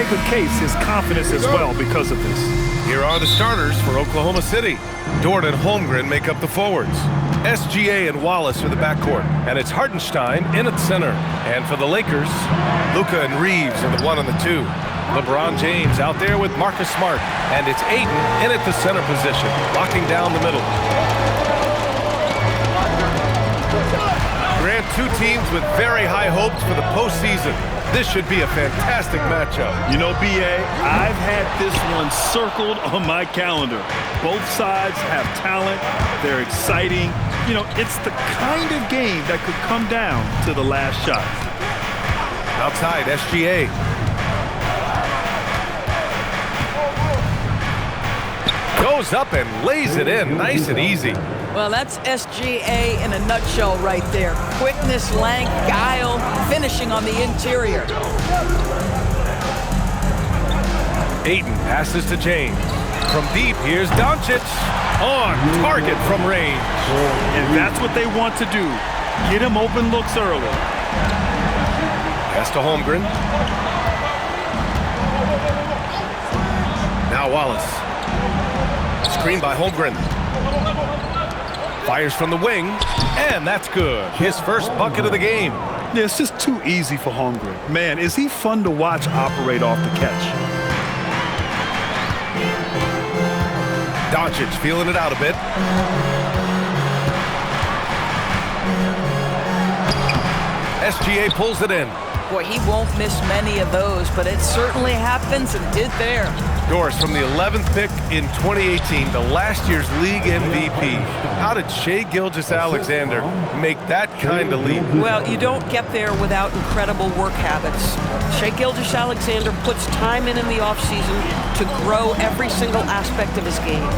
make a case his confidence as well because of this. Here are the starters for Oklahoma City. Dort and Holmgren make up the forwards. SGA and Wallace are the backcourt. And it's Hartenstein in at center. And for the Lakers, Luka and Reeves are the 1 and the 2. LeBron James out there with Marcus Smart. And it's Ayton in at the center position, locking down the middle. Grant, two teams with very high hopes for the postseason. This should be a fantastic matchup. You know, B.A., I've had this one circled on my calendar. Both sides have talent. They're exciting. You know, it's the kind of game that could come down to the last shot. Outside, SGA. Goes up and lays it in, nice and easy. Well, that's SGA in a nutshell right there. Quickness, length, guile, finishing on the interior. Ayton passes to James. From deep, here's Doncic. On target from range. And that's what they want to do. Get him open looks early. Pass to Holmgren. Now Wallace. Screen by Holmgren. Fires from the wing, and that's good. His first bucket of the game. Yeah, it's just too easy for Holmgren. Man, is he fun to watch operate off the catch. Doncic feeling it out a bit. SGA pulls it in. Boy, he won't miss many of those, but it certainly happens and did there. Doris from the 11th pick in 2018, the last year's league MVP. How did Shai Gilgeous-Alexander make that kind of leap? Well, you don't get there without incredible work habits. Shai Gilgeous-Alexander puts time in the offseason to grow every single aspect of his game.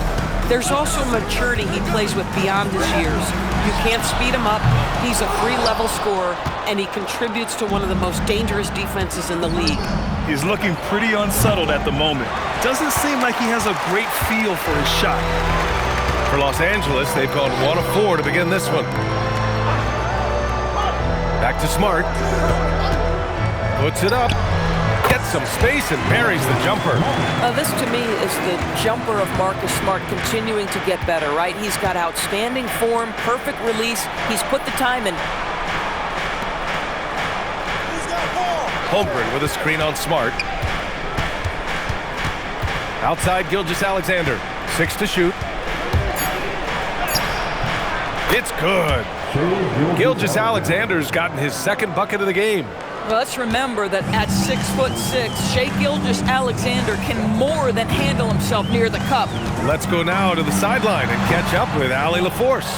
There's also maturity he plays with beyond his years. You can't speed him up. He's a free-level scorer, and he contributes to one of the most dangerous defenses in the league. He's looking pretty unsettled at the moment. Doesn't seem like he has a great feel for his shot. For Los Angeles, they've gone 1 of 4 to begin this one. Back to Smart. Puts it up. Gets some space and buries the jumper. This, to me, is the jumper of Marcus Smart continuing to get better, right? He's got outstanding form, perfect release. He's put the time in. Holmgren with a screen on Smart. Outside, Gilgeous-Alexander. 6 to shoot. It's good. Gilgeous-Alexander's gotten his second bucket of the game. Well, let's remember that at 6'6", Shai Gilgeous-Alexander can more than handle himself near the cup. Let's go now to the sideline and catch up with Allie LaForce.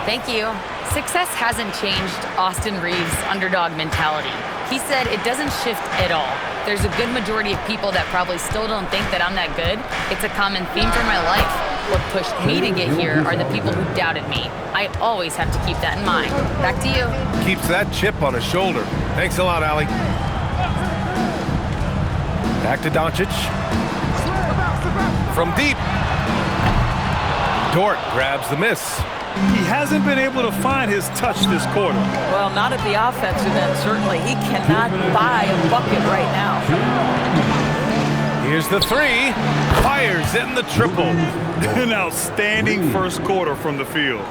Thank you. Success hasn't changed Austin Reeves' underdog mentality. He said it doesn't shift at all. There's a good majority of people that probably still don't think that I'm that good. It's a common theme for my life. What pushed me to get here are the people who doubted me. I always have to keep that in mind. Back to you. Keeps that chip on his shoulder. Thanks a lot, Allie. Back to Doncic. From deep. Dort grabs the miss. He hasn't been able to find his touch this quarter. Well, not at the offensive end, certainly. He cannot buy a bucket right now. Here's the 3. Fires in the triple. An outstanding first quarter from the field.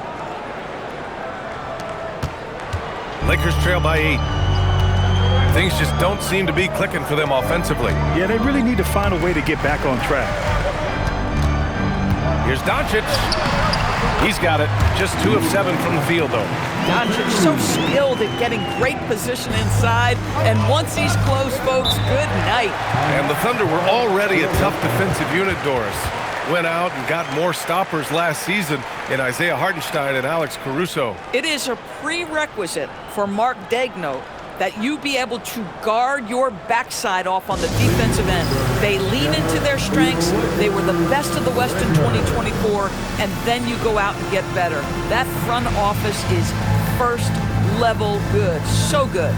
Lakers trail by 8. Things just don't seem to be clicking for them offensively. Yeah, they really need to find a way to get back on track. Here's Doncic. He's got it. Just 2 of 7 from the field, though. Doncic so skilled at getting great position inside, and once he's close, folks, good night. And the Thunder were already a tough defensive unit, Doris. Went out and got more stoppers last season in Isaiah Hartenstein and Alex Caruso. It is a prerequisite for Mark Daigneault that you be able to guard your backside off on the defensive end. They lean into their strengths. They were the best of the West in 2024, and then you go out and get better. That front office is first level good. So good.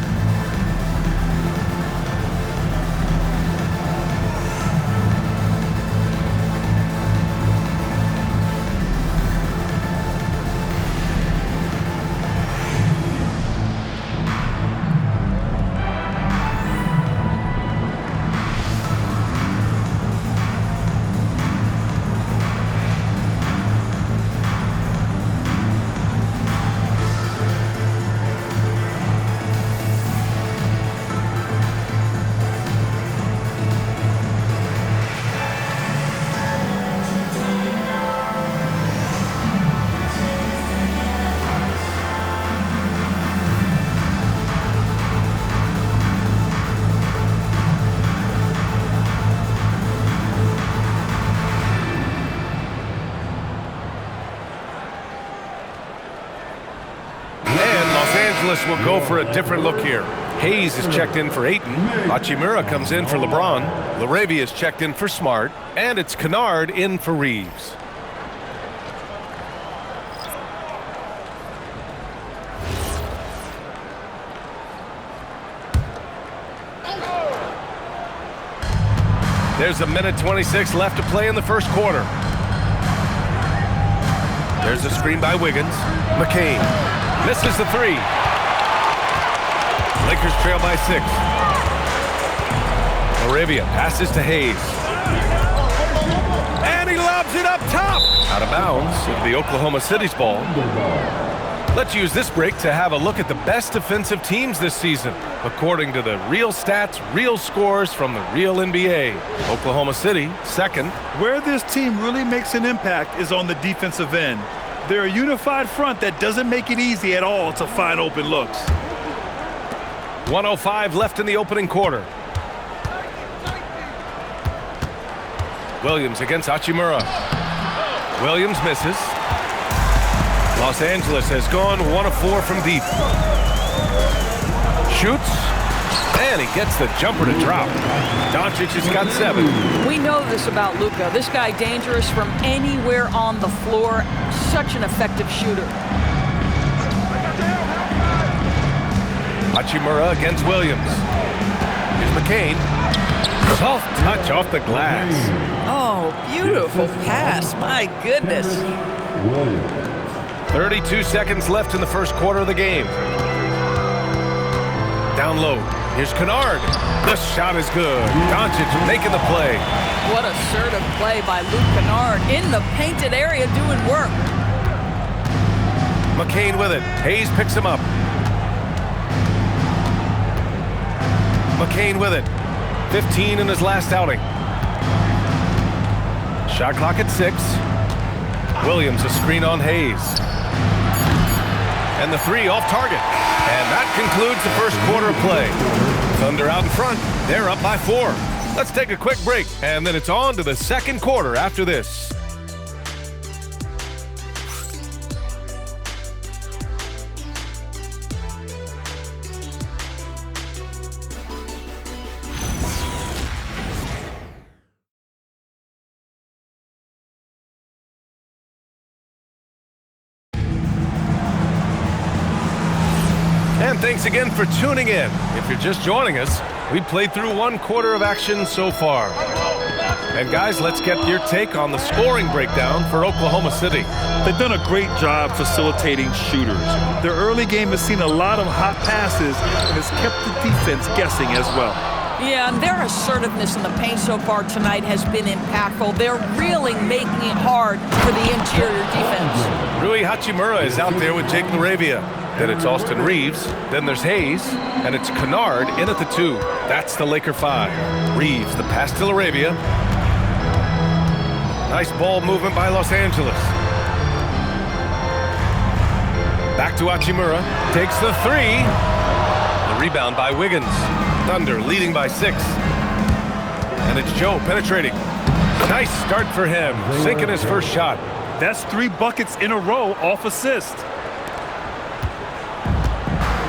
Angeles will go for a different look here. Hayes is checked in for Ayton. Hachimura comes in for LeBron. Laravia is checked in for Smart. And it's Kennard in for Reeves. There's a minute 26 left to play in the first quarter. There's a screen by Wiggins. McCain misses the three. Lakers trail by 6. Laravia passes to Hayes. And he lobs it up top. Out of bounds. It'll be Oklahoma City's ball. Let's use this break to have a look at the best defensive teams this season, according to the real stats, real scores from the real NBA. Oklahoma City, second. Where this team really makes an impact is on the defensive end. They're a unified front that doesn't make it easy at all to find open looks. 1:05 left in the opening quarter. Williams against Hachimura. Williams misses. Los Angeles has gone 1 of 4 from deep. Shoots, and he gets the jumper to drop. Doncic has got 7. We know this about Luka. This guy dangerous from anywhere on the floor. Such an effective shooter. Hachimura against Williams. Here's McCain. Soft touch off the glass. Oh, beautiful pass. My goodness. 32 seconds left in the first quarter of the game. Down low. Here's Kennard. The shot is good. Doncic making the play. What assertive play by Luke Kennard in the painted area doing work. McCain with it. Hayes picks him up. McCain with it. 15 in his last outing. Shot clock at 6. Williams a screen on Hayes. And the 3 off target. And that concludes the first quarter of play. Thunder out in front. They're up by 4. Let's take a quick break, and then it's on to the second quarter after this. And thanks again for tuning in. If you're just joining us, we played through 1 quarter of action so far. And guys, let's get your take on the scoring breakdown for Oklahoma City. They've done a great job facilitating shooters. Their early game has seen a lot of hot passes and has kept the defense guessing as well. Yeah, and their assertiveness in the paint so far tonight has been impactful. They're really making it hard for the interior defense. Rui Hachimura is out there with Jake Laravia. Then it's Austin Reeves. Then there's Hayes. And it's Kennard in at the 2. That's the Laker 5. Reeves, the pass to Laravia. Nice ball movement by Los Angeles. Back to Hachimura. Takes the 3. The rebound by Wiggins. Thunder leading by 6. And it's Joe penetrating. Nice start for him. Sinking his first shot. That's 3 buckets in a row off assist.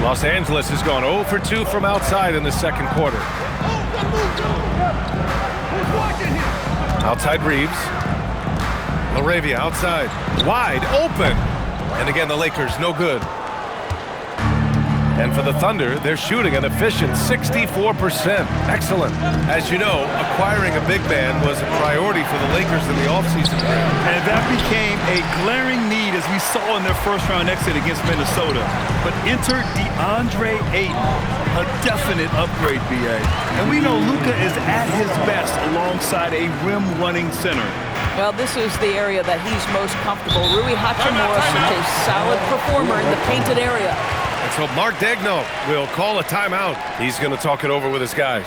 Los Angeles has gone 0 for 2 from outside in the second quarter. Outside Reeves. Laravia outside. Wide open. And again, the Lakers no good. And for the Thunder, they're shooting an efficient 64%. Excellent. As you know, acquiring a big man was a priority for the Lakers in the offseason. And that became a glaring need as we saw in their first-round exit against Minnesota. But enter DeAndre Ayton, a definite upgrade, BA. And we know Luka is at his best alongside a rim-running center. Well, this is the area that he's most comfortable. Rui Hachimura, such a solid performer in the painted area. And so Mark Daigneault will call a timeout. He's going to talk it over with his guys.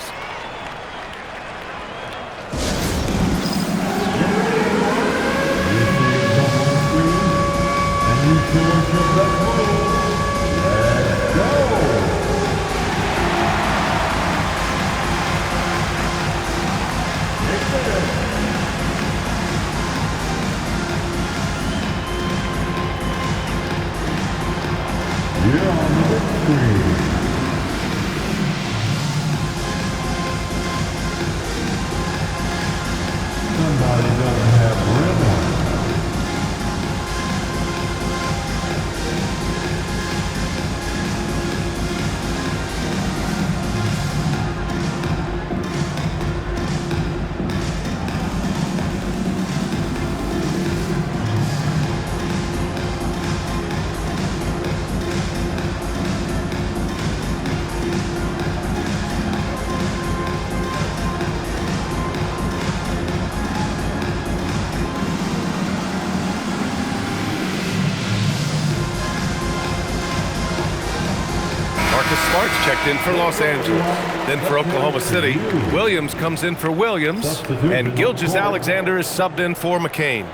Smart's checked in for Los Angeles. Then for Oklahoma City, Williams comes in for Williams, and Gilgeous-Alexander is subbed in for McCain.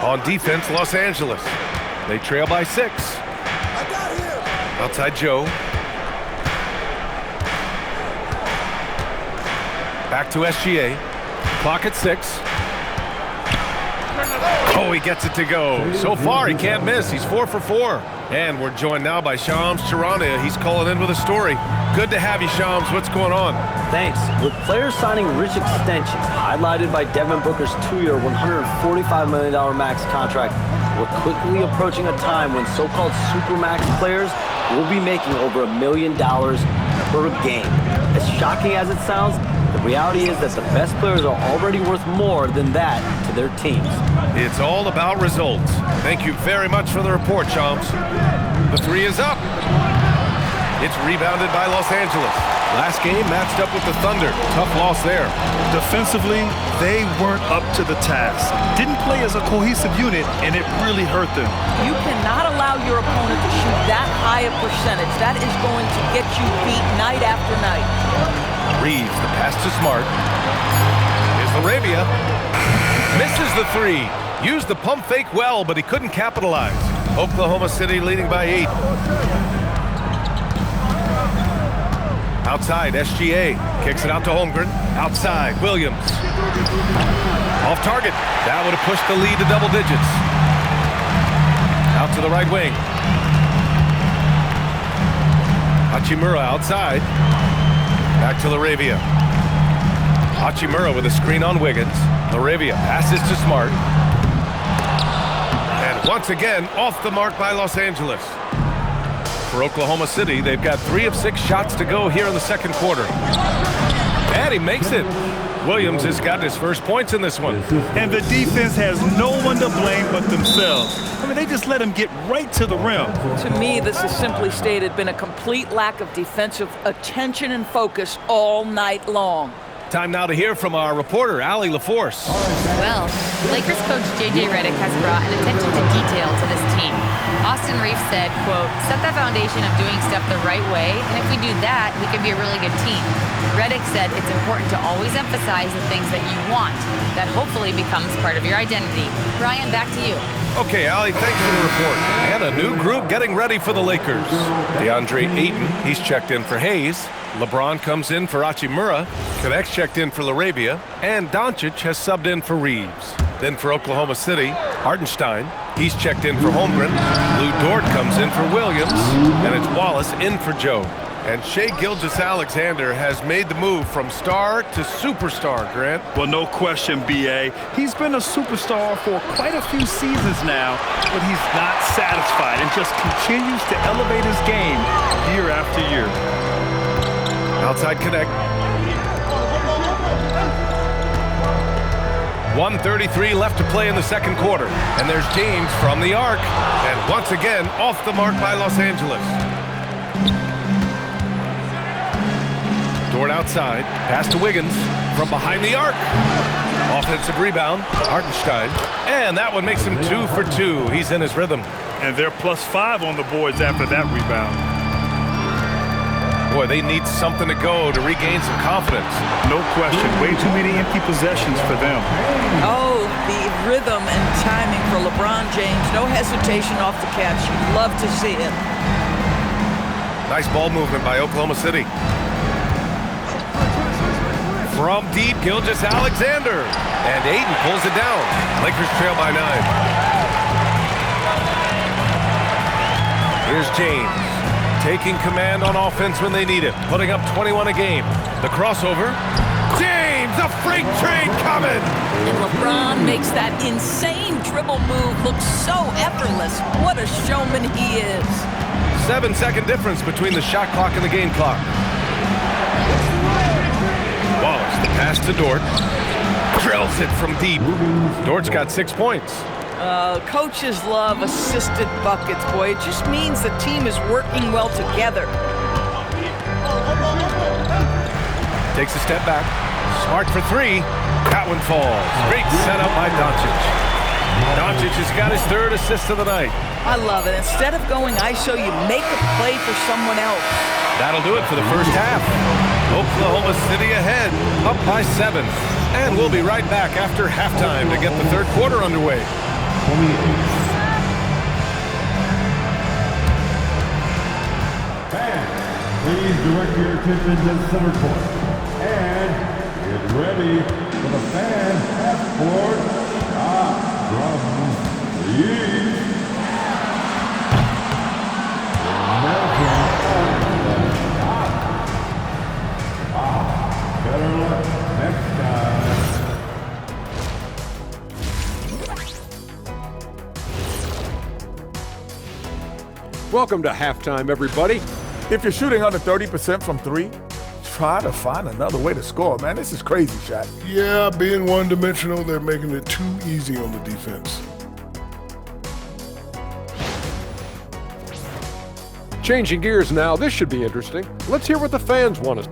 On defense, Los Angeles. They trail by 6. Outside Joe. Back to SGA. Clock at 6. Oh, he gets it to go. So far, he can't miss. He's 4 for 4. And we're joined now by Shams Charania. He's calling in with a story. Good to have you, Shams. What's going on? Thanks. With players signing rich extensions, highlighted by Devin Booker's 2-year, $145 million max contract, we're quickly approaching a time when so-called supermax players will be making over $1 million per game. As shocking as it sounds, the reality is that the best players are already worth more than that to their teams. It's all about results. Thank you very much for the report, Shams. The 3 is up. It's rebounded by Los Angeles. Last game matched up with the Thunder. Tough loss there. Defensively, they weren't up to the task. Didn't play as a cohesive unit, and it really hurt them. You cannot allow your opponent to shoot that high a percentage. That is going to get you beat night after night. Reeves, the pass to Smart. Here's Laravia. Misses the 3. Used the pump fake well, but he couldn't capitalize. Oklahoma City leading by 8. Outside, SGA kicks it out to Holmgren. Outside, Williams. Off target. That would have pushed the lead to double digits. Out to the right wing. Hachimura outside. Back to Laravia. Hachimura with a screen on Wiggins. Laravia passes to Smart. And once again, off the mark by Los Angeles. For Oklahoma City, they've got 3 of 6 shots to go here in the second quarter. And he makes it. Williams has got his first points in this one. And the defense has no one to blame but themselves. I mean, they just let him get right to the rim. To me, this is simply stated been a complete lack of defensive attention and focus all night long. Time now to hear from our reporter, Allie LaForce. Well, Lakers coach J.J. Redick has brought an attention to detail to this team. Austin Reeves said, quote, set the foundation of doing stuff the right way, and if we do that, we can be a really good team. Redick said it's important to always emphasize the things that you want. That hopefully becomes part of your identity. Ryan, back to you. Okay, Allie, thanks for the report. And a new group getting ready for the Lakers. DeAndre Ayton, he's checked in for Hayes. LeBron comes in for Hachimura. Connect's checked in for Laravia. And Doncic has subbed in for Reeves. Then for Oklahoma City, Hartenstein. He's checked in for Holmgren. Lou Dort comes in for Williams. And it's Wallace in for Joe. And Shai Gilgeous-Alexander has made the move from star to superstar, Grant. Well, no question, B.A. He's been a superstar for quite a few seasons now, but he's not satisfied and just continues to elevate his game year after year. Outside connect. 1:33 left to play in the second quarter. And there's James from the arc. And once again, off the mark by Los Angeles. Dort outside. Pass to Wiggins from behind the arc. Offensive rebound. Hartenstein. And that one makes him 2 for 2. He's in his rhythm. And they're +5 on the boards after that rebound. Boy, they need something to go to regain some confidence. No question. Way too many empty possessions for them. Oh, the rhythm and timing for LeBron James. No hesitation off the catch. You'd love to see it. Nice ball movement by Oklahoma City. From deep, Gilgeous-Alexander. And Ayton pulls it down. Lakers trail by 9. Here's James, taking command on offense when they need it, putting up 21 a game. The crossover. James, a freight train coming! And LeBron makes that insane dribble move look so effortless. What a showman he is. 7-second difference between the shot clock and the game clock. Wallace, the pass to Dort. Drills it from deep. Dort's got 6 points. Coaches love assisted buckets, boy. It just means the team is working well together. Takes a step back. Smart for 3. That one falls. Great setup by Doncic. Doncic has got his 3rd assist of the night. I love it. Instead of going ISO, you make a play for someone else. That'll do it for the first half. Oklahoma City ahead, up by 7. And we'll be right back after halftime to get the 3rd quarter underway. Please direct your attention to center court. And get ready for the fan half-court shot from the East. Better luck next time. Welcome to halftime, everybody. If you're shooting under 30% from 3, try to find another way to score, man. This is crazy, Shaq. Yeah, being one-dimensional, they're making it too easy on the defense. Changing gears now, this should be interesting. Let's hear what the fans want to.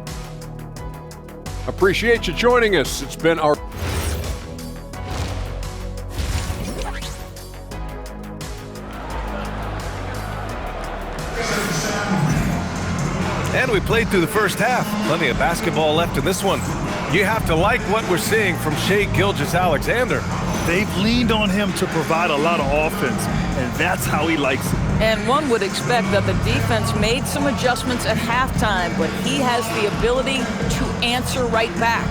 Appreciate you joining us. It's been our. And we played through the first half. Plenty of basketball left in this one. You have to like what we're seeing from Shai Gilgeous-Alexander. They've leaned on him to provide a lot of offense, and that's how he likes it. And one would expect that the defense made some adjustments at halftime, but he has the ability to answer right back.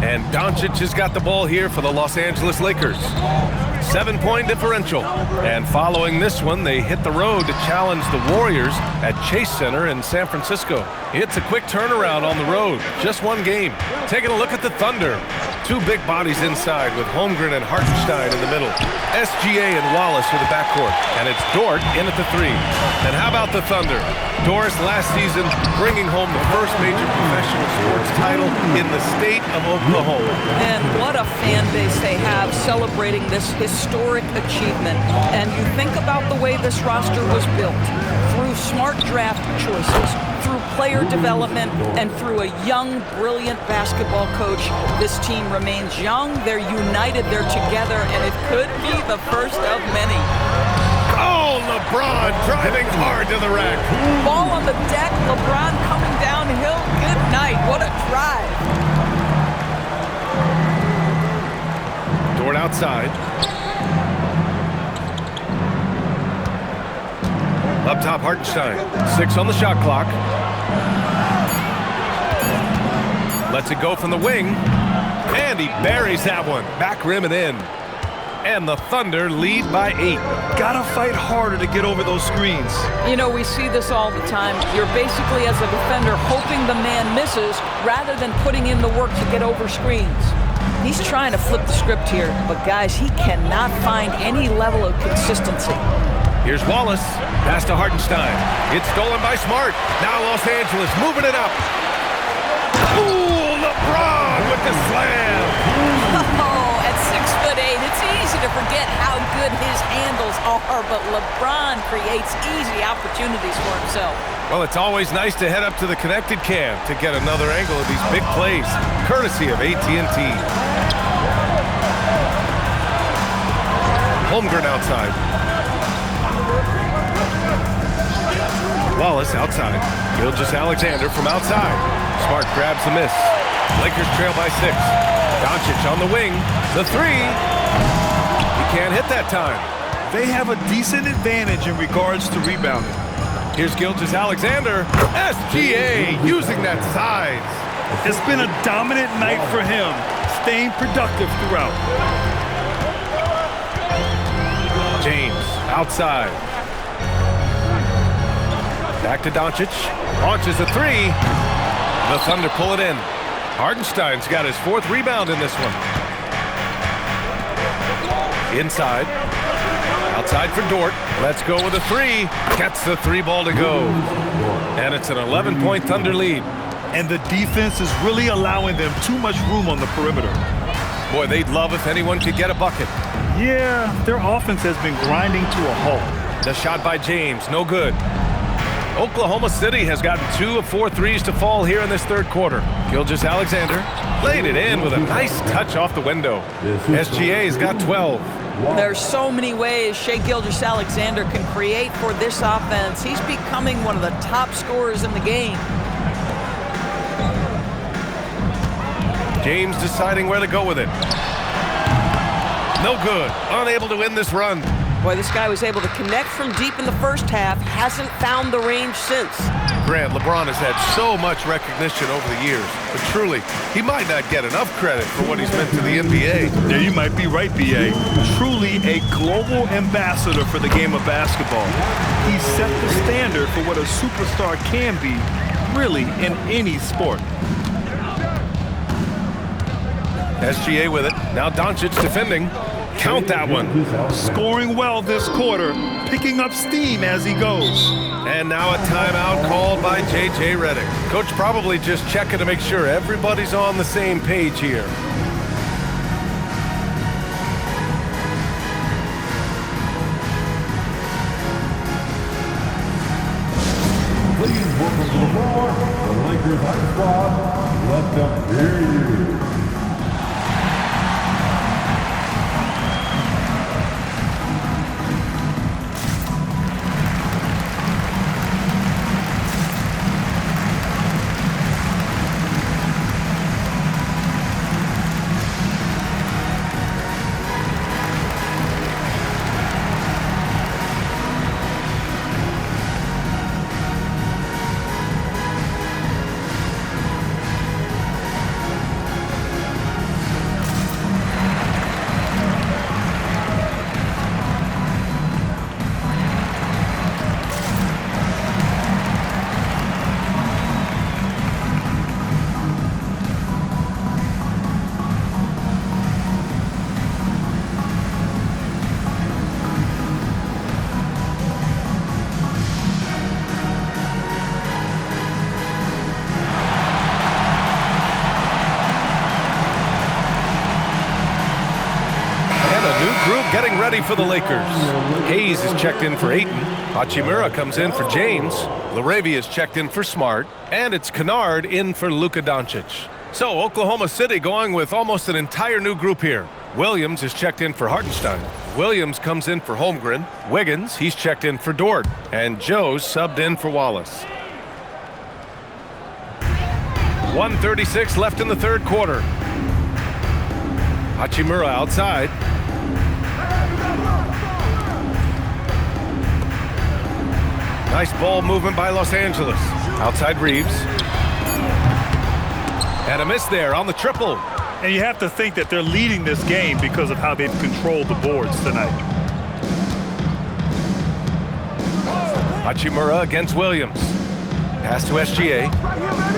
And Doncic has got the ball here for the Los Angeles Lakers. 7-point differential. And following this one, they hit the road to challenge the Warriors at Chase Center in San Francisco. It's a quick turnaround on the road. Just one game. Taking a look at the Thunder. 2 big bodies inside with Holmgren and Hartenstein in the middle. SGA and Wallace for the backcourt. And it's Dort in at the 3. And how about the Thunder? Doris last season bringing home the first major professional sports title in the state of Oklahoma. And what a fan base they have celebrating this historic achievement. And you think about the way this roster was built, through smart draft choices, through player development, and through a young, brilliant basketball coach. This team remains young, they're united, they're together, and it could be the first of many. Oh, LeBron driving hard to the rack. Ball on the deck, LeBron coming downhill. Good night, what a drive. Dort outside. Up top, Hartenstein. 6 on the shot clock. Lets it go from the wing. And he buries that one. Back rim and in. And the Thunder lead by 8. Gotta fight harder to get over those screens. You know, we see this all the time. You're basically, as a defender, hoping the man misses rather than putting in the work to get over screens. He's trying to flip the script here, but guys, he cannot find any level of consistency. Here's Wallace. Pass to Hartenstein. It's stolen by Smart. Now Los Angeles moving it up. Ooh, LeBron with the slam. Oh, at 6'8", it's easy to forget how good his handles are, but LeBron creates easy opportunities for himself. Well, it's always nice to head up to the connected cam to get another angle of these big plays, courtesy of AT&T. Holmgren outside. Wallace outside. Gilgeous-Alexander from outside. Smart grabs the miss. Lakers trail by 6. Doncic on the wing. The 3. He can't hit that time. they have a decent advantage in regards to rebounding. Here's Gilgeous Alexander. SGA using that size. It's been a dominant night for him, staying productive throughout. James outside. Back to Doncic. Launches a three. The Thunder pull it in. Hardenstein's got his 4th rebound in this one. Inside. Outside for Dort. Let's go with a three. Gets the 3-ball to go. And it's an 11-point Thunder lead. And the defense is really allowing them too much room on the perimeter. Boy, they'd love if anyone could get a bucket. Yeah, their offense has been grinding to a halt. The shot by James, no good. Oklahoma City has gotten 2 of 4 threes to fall here in this 3rd quarter. Gilgeous Alexander played it in with a nice touch off the window. SGA's got 12. There's so many ways Shai Gilgeous-Alexander can create for this offense. He's becoming one of the top scorers in the game. James deciding where to go with it. No good. Unable to win this run. Boy, this guy was able to connect from deep in the first half. Hasn't found the range since. Grant, LeBron has had so much recognition over the years, but truly, he might not get enough credit for what he's meant to the NBA. Yeah, you might be right, B.A. Truly a global ambassador for the game of basketball. He set the standard for what a superstar can be, really, in any sport. SGA with it. Now Doncic defending. Count that one. Scoring well this quarter, picking up steam as he goes. And now a timeout called by J.J. Redick. Coach probably just checking to make sure everybody's on the same page here. Please welcome to the floor, the Lakers high squad. Let them hear you. Getting ready for the Lakers. Hayes is checked in for Ayton. Hachimura comes in for James. Laravia is checked in for Smart. And it's Kennard in for Luka Doncic. So Oklahoma City going with almost an entire new group here. Williams is checked in for Hartenstein. Williams comes in for Holmgren. Wiggins, he's checked in for Dort. And Joe's subbed in for Wallace. 1:36 left in the 3rd quarter. Hachimura outside. Nice ball movement by Los Angeles. Outside Reeves. And a miss there on the triple. And you have to think that they're leading this game because of how they've controlled the boards tonight. Hachimura against Williams. Pass to SGA.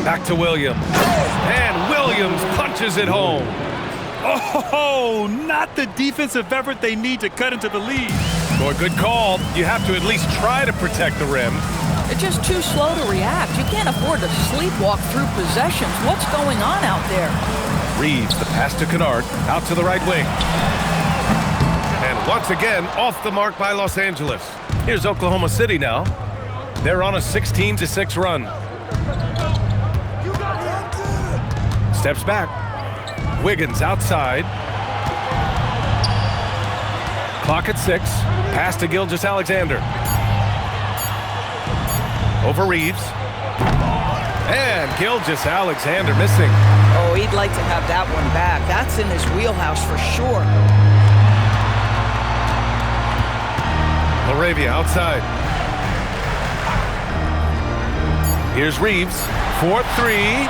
Back to Williams. And Williams punches it home. Oh, not the defensive effort they need to cut into the lead. Boy, good call. You have to at least try to protect the rim. They're just too slow to react. You can't afford to sleepwalk through possessions. What's going on out there? Reeves, the pass to Kennard, out to the right wing. And once again, off the mark by Los Angeles. Here's Oklahoma City now. They're on a 16-6 run. Steps back. Wiggins outside. Clock at 6. Pass to Gilgeous-Alexander. Over Reeves. And Gilgeous-Alexander missing. Oh, he'd like to have that one back. That's in his wheelhouse for sure. Laravia outside. Here's Reeves, 4-3.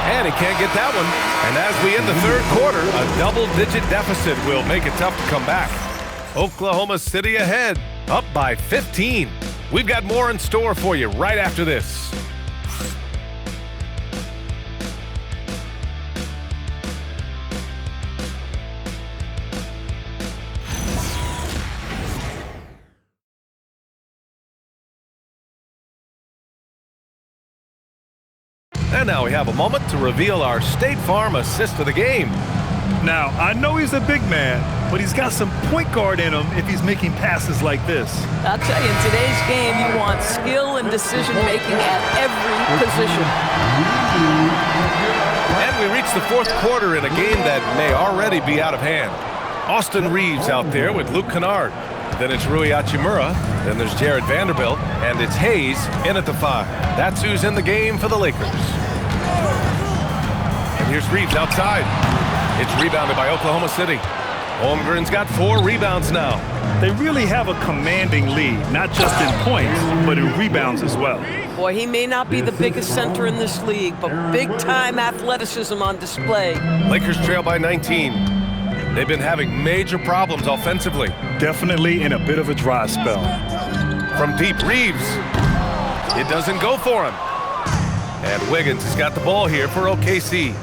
And he can't get that one. And as we end the third quarter, a double-digit deficit will make it tough to come back. Oklahoma City ahead, up by 15. We've got more in store for you right after this. And now we have a moment to reveal our State Farm assist of the game. Now, I know he's a big man, but he's got some point guard in him if he's making passes like this. I'll tell you, in today's game, you want skill and decision-making at every position. And we reach the fourth quarter in a game that may already be out of hand. Austin Reeves out there with Luke Kennard. Then it's Rui Hachimura. Then there's Jared Vanderbilt. And it's Hayes in at the 5. That's who's in the game for the Lakers. And here's Reeves outside. It's rebounded by Oklahoma City. Holmgren's got 4 rebounds now. They really have a commanding lead, not just in points, but in rebounds as well. Boy, he may not be the biggest center in this league, but big-time athleticism on display. Lakers trail by 19. They've been having major problems offensively. Definitely in a bit of a dry spell. From deep, Reeves. It doesn't go for him. And Wiggins has got the ball here for OKC.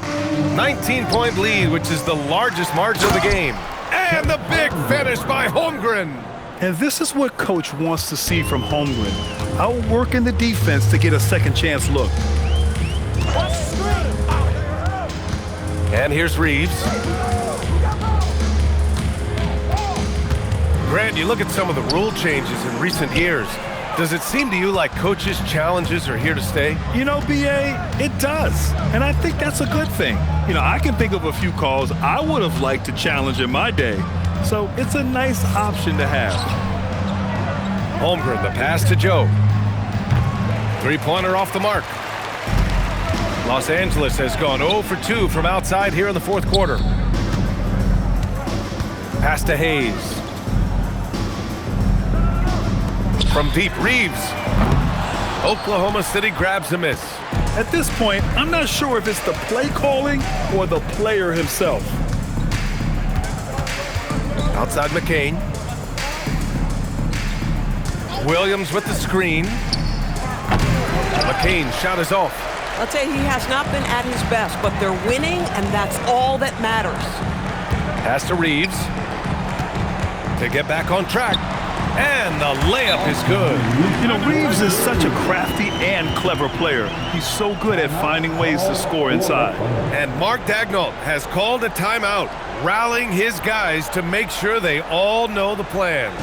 19-point lead, which is the largest margin of the game. And the big finish by Holmgren. And this is what Coach wants to see from Holmgren. Outworking the defense to get a second chance look. And here's Reeves. Grant, you look at some of the rule changes in recent years. Does it seem to you like coaches' challenges are here to stay? You know, B.A., it does. And I think that's a good thing. You know, I can think of a few calls I would have liked to challenge in my day. So it's a nice option to have. Holmgren, the pass to Joe. Three-pointer off the mark. Los Angeles has gone 0 for 2 from outside here in the fourth quarter. Pass to Hayes. From deep, Reeves. Oklahoma City grabs a miss. At this point, I'm not sure if it's the play calling or the player himself. Outside McCain. Williams with the screen. McCain's shot is off. I'll tell you, he has not been at his best, but they're winning, and that's all that matters. Pass to Reeves. To get back on track. And the layup is good. You know, Reeves is such a crafty and clever player. He's so good at finding ways to score inside. And Mark Daigneault has called a timeout, rallying his guys to make sure they all know the plan.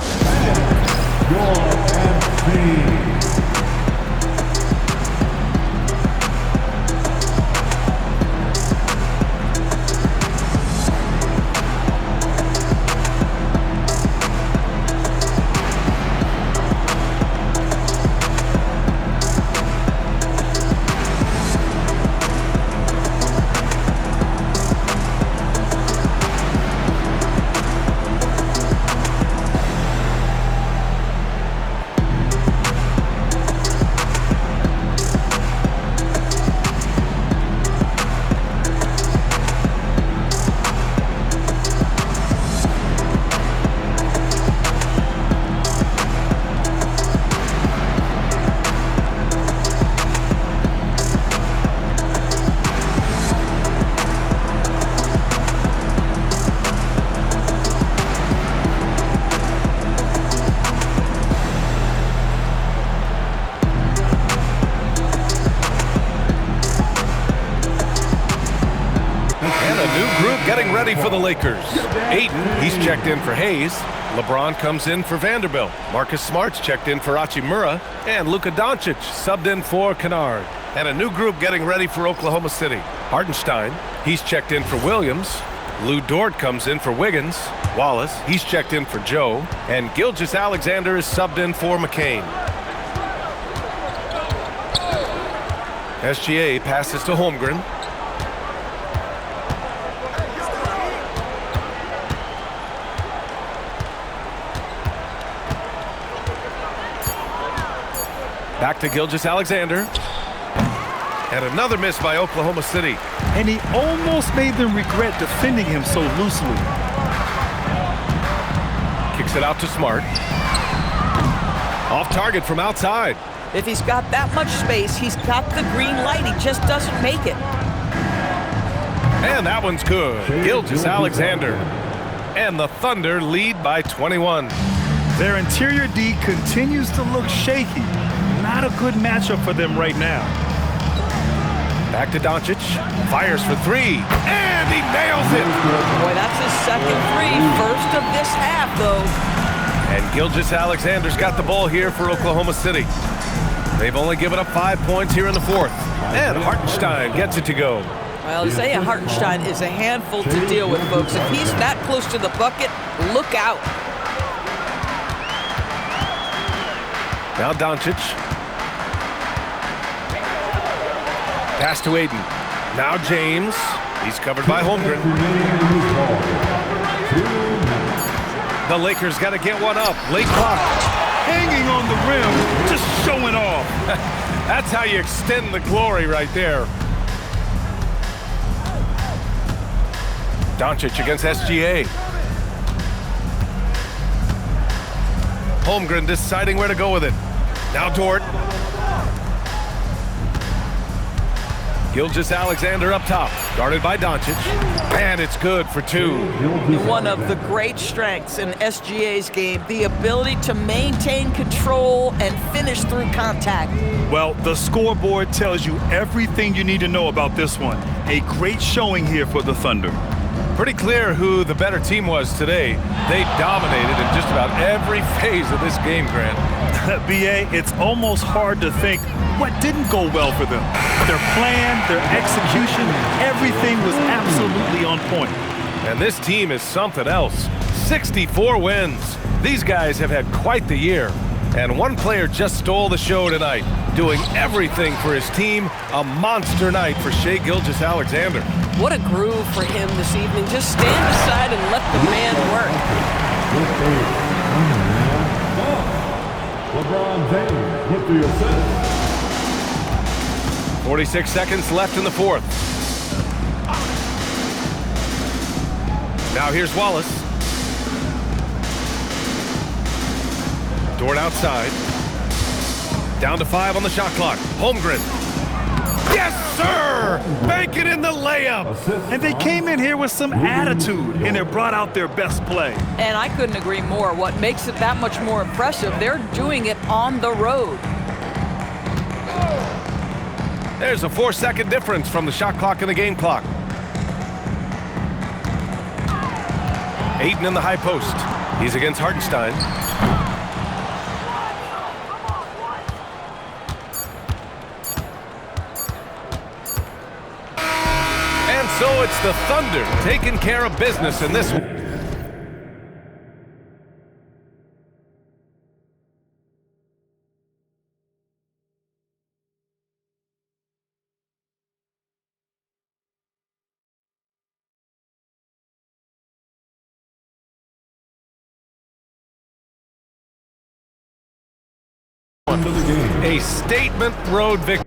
Getting ready for the Lakers. Aiden, he's checked in for Hayes. LeBron comes in for Vanderbilt. Marcus Smart's checked in for Hachimura. And Luka Doncic subbed in for Kennard. And a new group getting ready for Oklahoma City. Hartenstein, he's checked in for Williams. Lou Dort comes in for Wiggins. Wallace, he's checked in for Joe. And Gilgeous-Alexander is subbed in for McCain. SGA passes to Holmgren. Back to Gilgeous-Alexander. And another miss by Oklahoma City. And he almost made them regret defending him so loosely. Kicks it out to Smart. Off target from outside. If he's got that much space, he's got the green light. He just doesn't make it. And that one's good. Gilgeous-Alexander. And the Thunder lead by 21. Their interior D continues to look shaky. Not a good matchup for them right now. Back to Doncic. Fires for three. And he nails it. Boy, that's his second three. First of this half, though. And Gilgeous-Alexander's got the ball here for Oklahoma City. They've only given up 5 points here in the fourth. And Hartenstein gets it to go. Well, Isaiah Hartenstein is a handful to deal with, folks. If he's that close to the bucket, look out. Now Doncic. Pass to Aiden. Now James. He's covered by Holmgren. The Lakers got to get one up. Late clock. Hanging on the rim, just showing off. That's how you extend the glory right there. Doncic against SGA. Holmgren deciding where to go with it. Now Dort. Gilgeous-Alexander up top, guarded by Doncic, and it's good for two. One of the great strengths in SGA's game, the ability to maintain control and finish through contact. Well, the scoreboard tells you everything you need to know about this one. A great showing here for the Thunder. Pretty clear who the better team was today. They dominated in just about every phase of this game, Grant. B.A., it's almost hard to think what didn't go well for them. Their plan, their execution, everything was absolutely on point. And this team is something else. 64 wins. These guys have had quite the year. And one player just stole the show tonight, doing everything for his team. A monster night for Shai Gilgeous-Alexander. What a groove for him this evening. Just stand aside and let the man work. LeBron James with the assist. 46 seconds left in the fourth. Now here's Wallace. Dort outside. Down to 5 on the shot clock. Holmgren. Yes, sir! Make it in the layup! And they came in here with some attitude, and it brought out their best play. And I couldn't agree more. What makes it that much more impressive, they're doing it on the road. There's a 4-second difference from the shot clock and the game clock. Aiden in the high post. He's against Hartenstein. And so it's the Thunder taking care of business in this one. A statement road victory.